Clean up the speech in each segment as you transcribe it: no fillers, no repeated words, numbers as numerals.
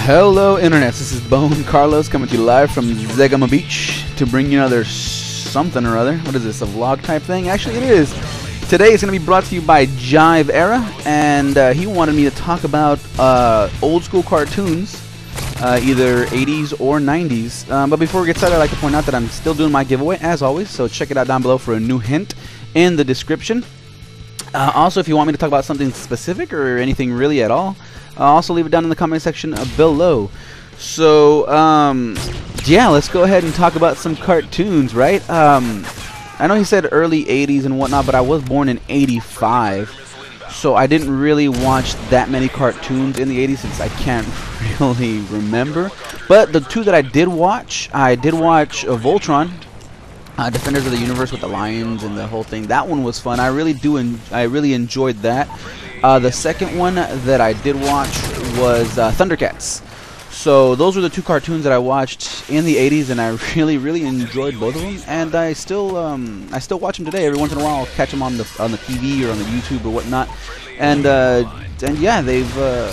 Hello Internet, this is BoneCarlos coming to you live from Zegama Beach to bring you another something or other. What is this, a vlog type thing? Actually it is. Today it's going to be brought to you by Jive Era, and he wanted me to talk about old school cartoons, either 80s or 90s. But before we get started, I'd like to point out that I'm still doing my giveaway as always, so check it out down below for a new hint in the description. Also, if you want me to talk about something specific or anything really at all, also leave it down in the comment section below. So, yeah, let's go ahead and talk about some cartoons, right? I know he said early 80s and whatnot, but I was born in 85, so I didn't really watch that many cartoons in the 80s since I can't really remember. But the two that I did watch Voltron, Defenders of the Universe with the lions and the whole thing. That one was fun. I really enjoyed that. The second one that I did watch was Thundercats. So those were the two cartoons that I watched in the 80s, and I really enjoyed both of them. And I still watch them today. Every once in a while, I'll catch them on the TV or on the YouTube or whatnot. And yeah, they've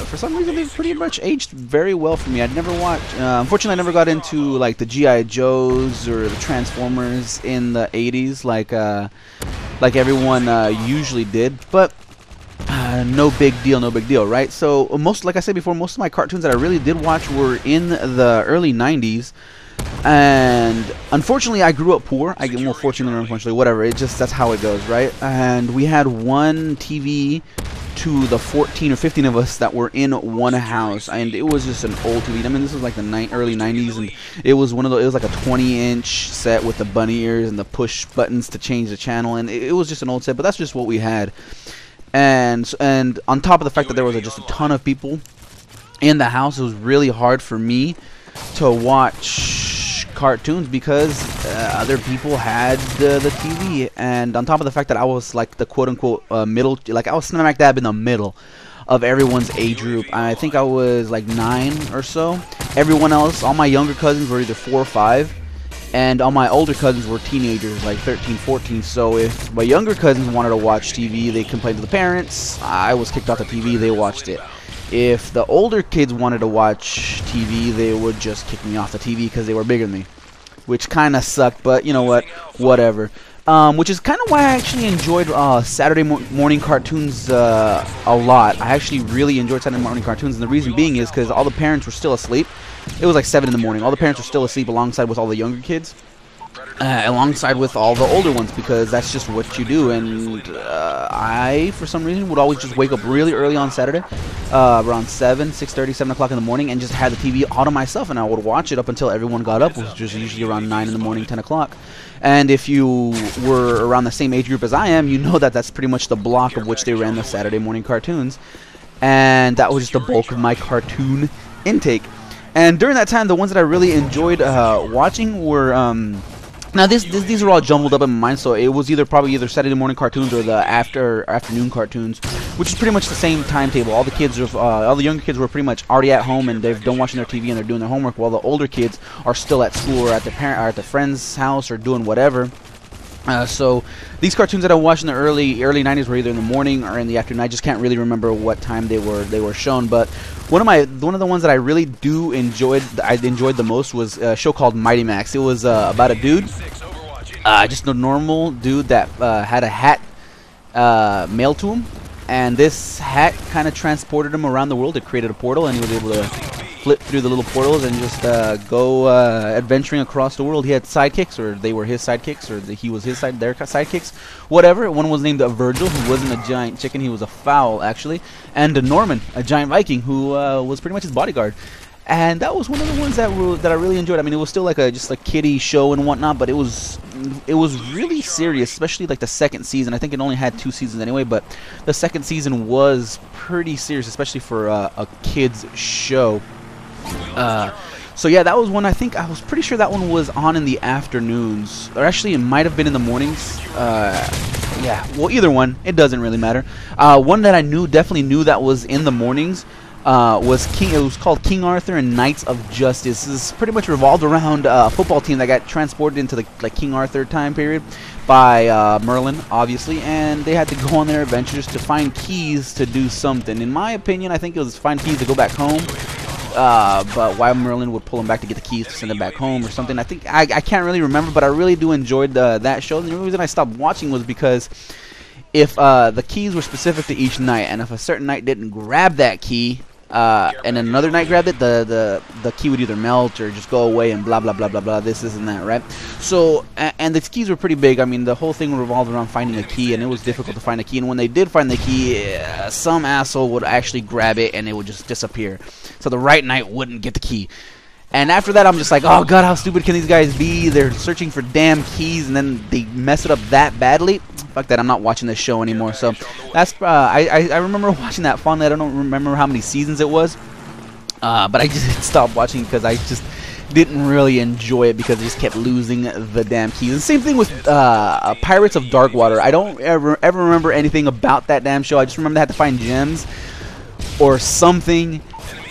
for some reason they've pretty much aged very well for me. I'd never watched. Unfortunately, I never got into like the G.I. Joes or the Transformers in the 80s, like everyone usually did. But no big deal, right? So like I said before, most of my cartoons that I really did watch were in the early 90s. And unfortunately, I grew up poor. I get more fortunate or unfortunately, whatever. That's how it goes, right? And we had one TV to the 14 or 15 of us that were in one house, and it was just an old TV. I mean, this was like the early 90s, and it was one of those. It was like a 20-inch set with the bunny ears and the push buttons to change the channel, and it was just an old set. But that's just what we had. And on top of the fact that there was just a ton of people in the house, it was really hard for me to watch cartoons because other people had the TV. And on top of the fact that I was like the quote-unquote middle, like I was smack dab in the middle of everyone's age group. I think I was like 9 or so. Everyone else, all my younger cousins were either 4 or 5. And all my older cousins were teenagers, like 13, 14. So if my younger cousins wanted to watch TV, they complained to the parents. I was kicked off the TV, they watched it. If the older kids wanted to watch TV, they would just kick me off the TV because they were bigger than me, which kind of sucked, but you know what, whatever. Which is kind of why I actually enjoyed Saturday morning cartoons a lot. I actually really enjoyed Saturday morning cartoons, and the reason being is because all the parents were still asleep. It was like 7 in the morning. All the parents were still asleep alongside with all the younger kids, alongside with all the older ones, because that's just what you do. And I, for some reason, would always just wake up really early on Saturday, around 6:30, 7 o'clock in the morning, and just had the TV all to myself, and I would watch it up until everyone got up, which was usually around 9 in the morning, 10 o'clock. And if you were around the same age group as I am, you know that that's pretty much the block of which they ran the Saturday morning cartoons. And that was just the bulk of my cartoon intake. And during that time, the ones that I really enjoyed watching were now these are all jumbled up in my mind, so it was probably either Saturday morning cartoons or the afternoon cartoons, which is pretty much the same timetable. All the younger kids were pretty much already at home, and they're done watching their TV and they're doing their homework, while the older kids are still at school or at their friend's house or doing whatever. So these cartoons that I watched in the early 90s were either in the morning or in the afternoon. I just can't really remember what time they were shown. But one of the ones that I really enjoyed the most was a show called Mighty Max. It was about a dude, just a normal dude that had a hat mailed to him, and this hat kind of transported him around the world. It created a portal, and he was able to flip through the little portals and just go adventuring across the world. He had sidekicks, or they were his sidekicks, or he was their sidekicks, whatever. One was named Virgil, who wasn't a giant chicken, he was a fowl actually, and Norman, a giant Viking, who was pretty much his bodyguard. And that was one of the ones that I really enjoyed. I mean, it was still like just a kiddie show and whatnot, but it was really serious, especially like the second season. I think it only had 2 seasons anyway, but the second season was pretty serious, especially for a kids show. So yeah, that was one. I was pretty sure that one was on in the afternoons, or actually it might have been in the mornings. Yeah, well, either one, it doesn't really matter. One that I definitely knew that was in the mornings was It was called King Arthur and Knights of Justice. This is pretty much revolved around a football team that got transported into the King Arthur time period by Merlin, obviously, and they had to go on their adventures to find keys to do something. In my opinion, I think it was find keys to go back home, but why Merlin would pull him back to get the keys to send him back home or something. I think I can't really remember, but I really do enjoyed that show. And the reason I stopped watching was because if the keys were specific to each night, and if a certain night didn't grab that key, and another night grabbed it, the key would either melt or just go away and blah blah blah blah blah, this and that, right? So, and the keys were pretty big. I mean, the whole thing revolved around finding a key, and it was difficult to find a key. And when they did find the key, some asshole would actually grab it and it would just disappear. So the right knight wouldn't get the key. And after that, I'm just like, oh god, how stupid can these guys be? They're searching for damn keys, and then they mess it up that badly. Fuck that, I'm not watching this show anymore. So that's I remember watching that fondly. I don't remember how many seasons it was, but I just stopped watching because I just didn't really enjoy it because I just kept losing the damn keys. And same thing with Pirates of Darkwater. I don't ever remember anything about that damn show. I just remember they had to find gems or something,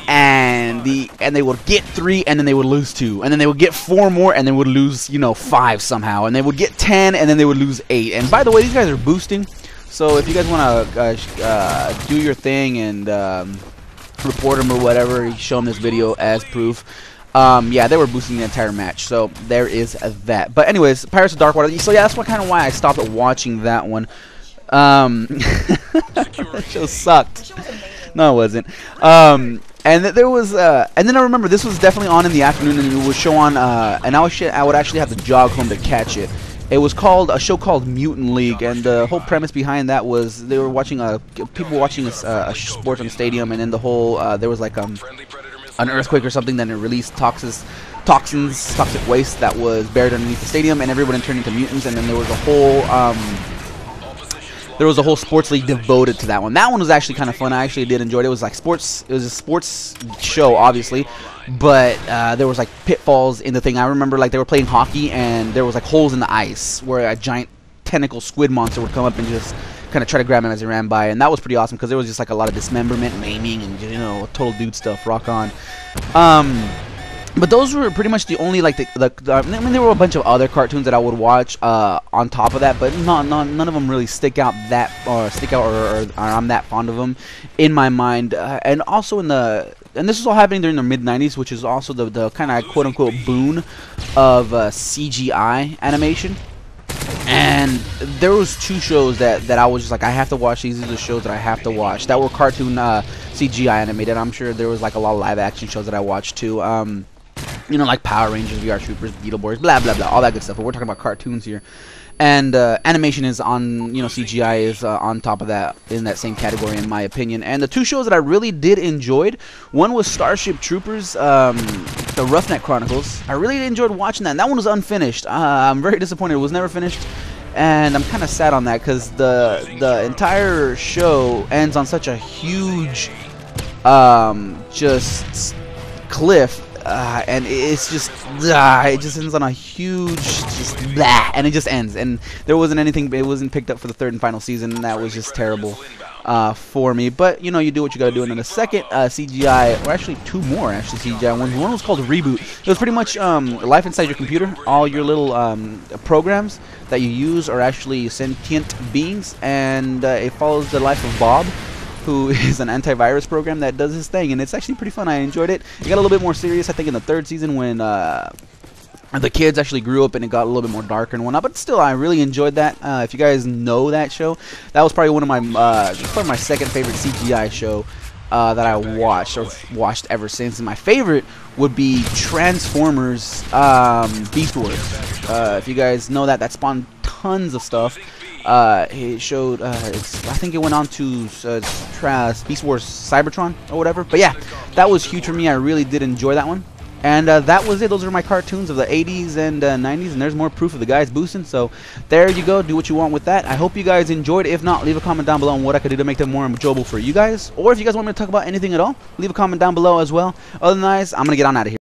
and they would get 3 and then they would lose 2, and then they would get 4 more and they would lose, you know, 5 somehow, and they would get 10 and then they would lose 8. And by the way, these guys are boosting, so if you guys want to do your thing and report them or whatever, show them this video as proof. Yeah, they were boosting the entire match, so there is that. But anyways, Pirates of Darkwater. So yeah, that's kind of why I stopped watching that one. That show sucked. No, it wasn't. And there was, and then I remember this was definitely on in the afternoon, and it was show on, and I would actually have to jog home to catch it. It was called a show called Mutant League, and the whole premise behind that was they were watching people watching a sport on the stadium, and then the whole there was like an earthquake or something, then it released toxic waste that was buried underneath the stadium, and everyone turned into mutants, and then there was a whole sports league devoted to that one. That one was actually kind of fun. I actually did enjoy it. It was like sports. It was a sports show, obviously, but there was like pitfalls in the thing. I remember like they were playing hockey, and there was like holes in the ice where a giant tentacle squid monster would come up and just kind of try to grab him as he ran by, and that was pretty awesome because there was just like a lot of dismemberment, maiming, and, you know, total dude stuff. Rock on. But those were pretty much the only, like, I mean, there were a bunch of other cartoons that I would watch on top of that, but none of them really stick out or I'm that fond of them in my mind. And also and this was all happening during the mid-90s, which is also the kind of quote-unquote boon of CGI animation. And there was 2 shows that I was just like, I have to watch these. These are the shows that I have to watch that were cartoon CGI animated. I'm sure there was like a lot of live action shows that I watched too. You know, like Power Rangers, VR Troopers, Beetleborgs, blah blah blah, all that good stuff. But we're talking about cartoons here, and animation is on, you know, CGI is on top of that, in that same category, in my opinion. And the 2 shows that I really did enjoyed, one was Starship Troopers, the Roughneck Chronicles. I really enjoyed watching that. And that one was unfinished. I'm very disappointed it was never finished, and I'm kind of sad on that because the entire show ends on such a huge just cliff. And it's just it just ends on a huge just blah, and it just ends, and there wasn't anything, it wasn't picked up for the 3rd and final season, and that was just terrible for me. But you know, you do what you gotta do. And then the second CGI, or actually 2 more CGI ones. One was called Reboot. It was pretty much life inside your computer. All your little programs that you use are actually sentient beings, and it follows the life of Bob, who is an antivirus program that does his thing, and it's actually pretty fun. I enjoyed it. It got a little bit more serious, I think, in the 3rd season when the kids actually grew up and it got a little bit more darker and whatnot. But still, I really enjoyed that. If you guys know that show, that was probably one of my probably my 2nd favorite CGI show that I watched watched ever since. And my favorite would be Transformers Beast Wars. If you guys know that spawned tons of stuff. It showed, I think it went on to Beast Wars Cybertron or whatever. But yeah, that was huge for me. I really did enjoy that one. And that was it. Those are my cartoons of the 80s and 90s. And there's more proof of the guys boosting. So there you go. Do what you want with that. I hope you guys enjoyed it. If not, leave a comment down below on what I could do to make them more enjoyable for you guys. Or if you guys want me to talk about anything at all, leave a comment down below as well. Otherwise, I'm going to get on out of here.